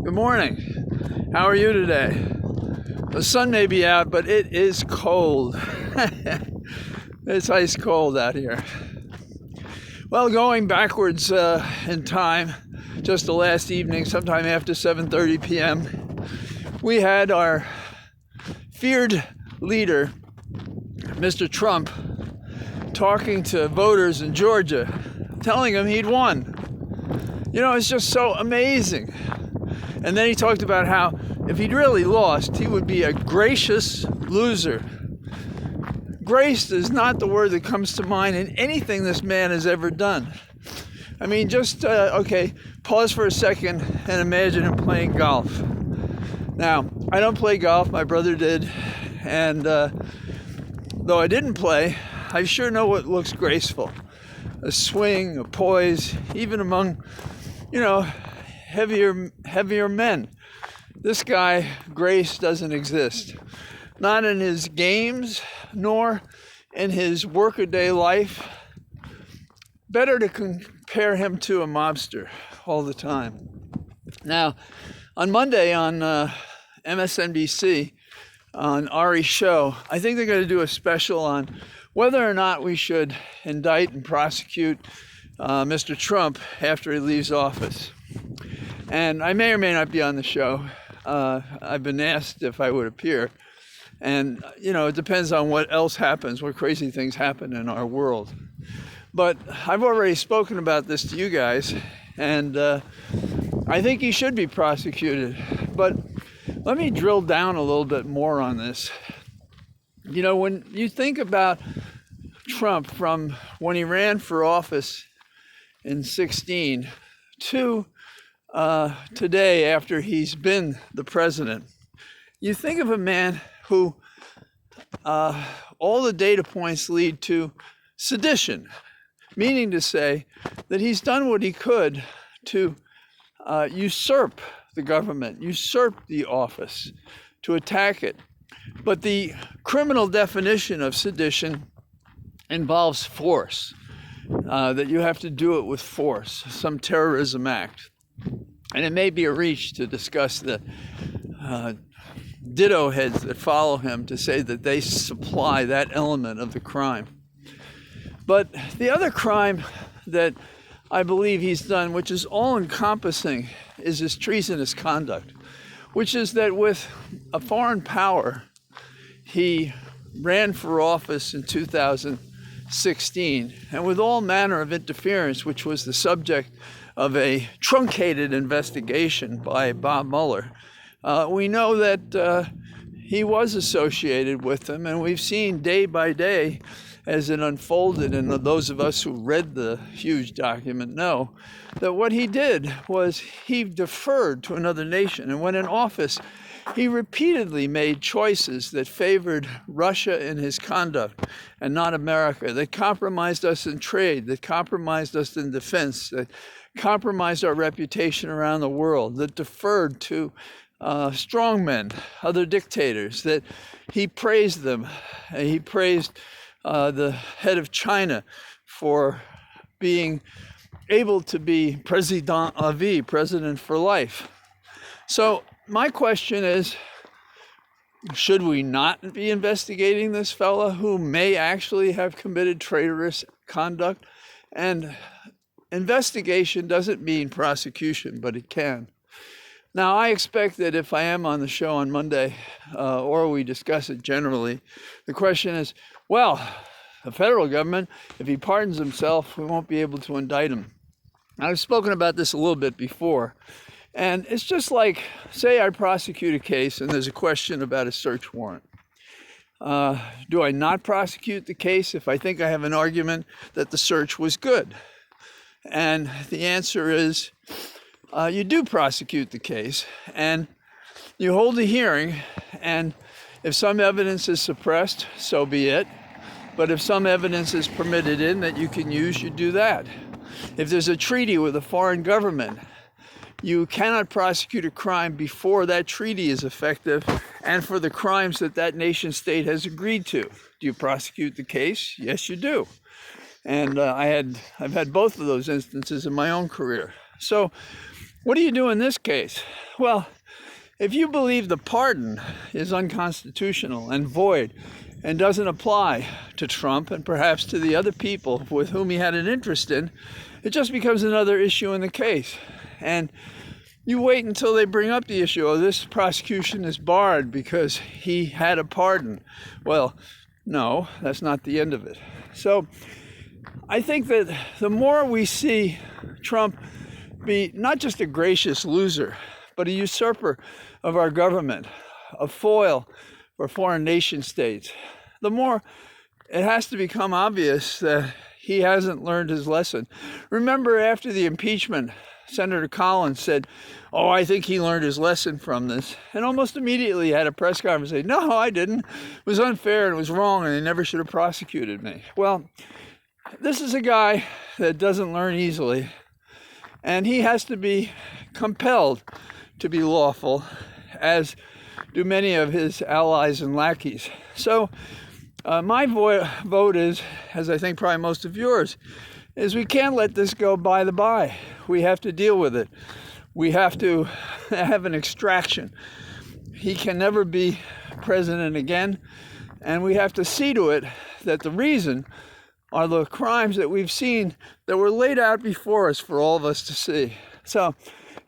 Good morning. How are you today? The sun may be out, but it is cold. It's ice cold out here. Well, going backwards in time, just the last evening, sometime after 7:30 p.m., we had our feared leader, Mr. Trump, talking to voters in Georgia, telling them he'd won. You know, it's just so amazing. And then he talked about how if he'd really lost, he would be a gracious loser. Grace is not the word that comes to mind in anything this man has ever done. I mean, just, pause for a second and imagine him playing golf. Now, I don't play golf, my brother did, and though I didn't play, I sure know what looks graceful. A swing, a poise, even among, heavier men. This guy, grace doesn't exist. Not in his games, nor in his workaday life. Better to compare him to a mobster all the time. Now, on Monday on MSNBC, on Ari's show, I think they're going to do a special on whether or not we should indict and prosecute Mr. Trump after he leaves office. And I may or may not be on the show. I've been asked if I would appear. And, it depends on what else happens, what crazy things happen in our world. But I've already spoken about this to you guys, and I think he should be prosecuted. But let me drill down a little bit more on this. When you think about Trump from when he ran for office in 2016 to today after he's been the president, you think of a man who all the data points lead to sedition, meaning to say that he's done what he could to usurp the government, usurp the office, to attack it. But the criminal definition of sedition involves force, that you have to do it with force, some terrorism act. And it may be a reach to discuss the ditto heads that follow him to say that they supply that element of the crime. But the other crime that I believe he's done, which is all-encompassing, is his treasonous conduct, which is that with a foreign power, he ran for office in 2016, and with all manner of interference, which was the subject of a truncated investigation by Bob Mueller, we know that he was associated with them, and we've seen day by day as it unfolded, and those of us who read the huge document know that what he did was he deferred to another nation. And when in office, he repeatedly made choices that favored Russia in his conduct and not America, that compromised us in trade, that compromised us in defense, that compromised our reputation around the world, that deferred to strongmen, other dictators, that he praised them. He praised the head of China for being able to be Président à vie, president for life. So my question is, should we not be investigating this fella who may actually have committed traitorous conduct? And investigation doesn't mean prosecution, but it can. Now, I expect that if I am on the show on Monday, or we discuss it generally, the question is, well, the federal government, if he pardons himself, we won't be able to indict him. I've spoken about this a little bit before, and it's just like, say I prosecute a case and there's a question about a search warrant. Do I not prosecute the case if I think I have an argument that the search was good? And the answer is, you do prosecute the case, and you hold a hearing, and if some evidence is suppressed, so be it. But if some evidence is permitted in that you can use, you do that. If there's a treaty with a foreign government, you cannot prosecute a crime before that treaty is effective and for the crimes that that nation state has agreed to. Do you prosecute the case? Yes, you do. And I've had both of those instances in my own career. So What do you do in this case? Well, if you believe the pardon is unconstitutional and void and doesn't apply to Trump and perhaps to the other people with whom he had an interest in, it just becomes another issue in the case. And you wait until they bring up the issue, oh, this prosecution is barred because he had a pardon. Well, no, that's not the end of it. So I think that the more we see Trump be not just a gracious loser, but a usurper of our government, a foil for foreign nation states, the more it has to become obvious that he hasn't learned his lesson. Remember, after the impeachment, Senator Collins said, oh, I think he learned his lesson from this, and almost immediately had a press conference saying, no, I didn't. It was unfair and it was wrong and they never should have prosecuted me. Well, this is a guy that doesn't learn easily, and he has to be compelled to be lawful, as do many of his allies and lackeys. So my vote is, as I think probably most of yours, is we can't let this go by the by. We have to deal with it. We have to have an extraction. He can never be president again, and we have to see to it that the reason are the crimes that we've seen that were laid out before us for all of us to see. So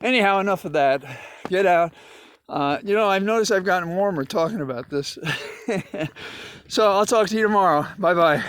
anyhow, enough of that. Get out. I've noticed I've gotten warmer talking about this. So I'll talk to you tomorrow. Bye-bye.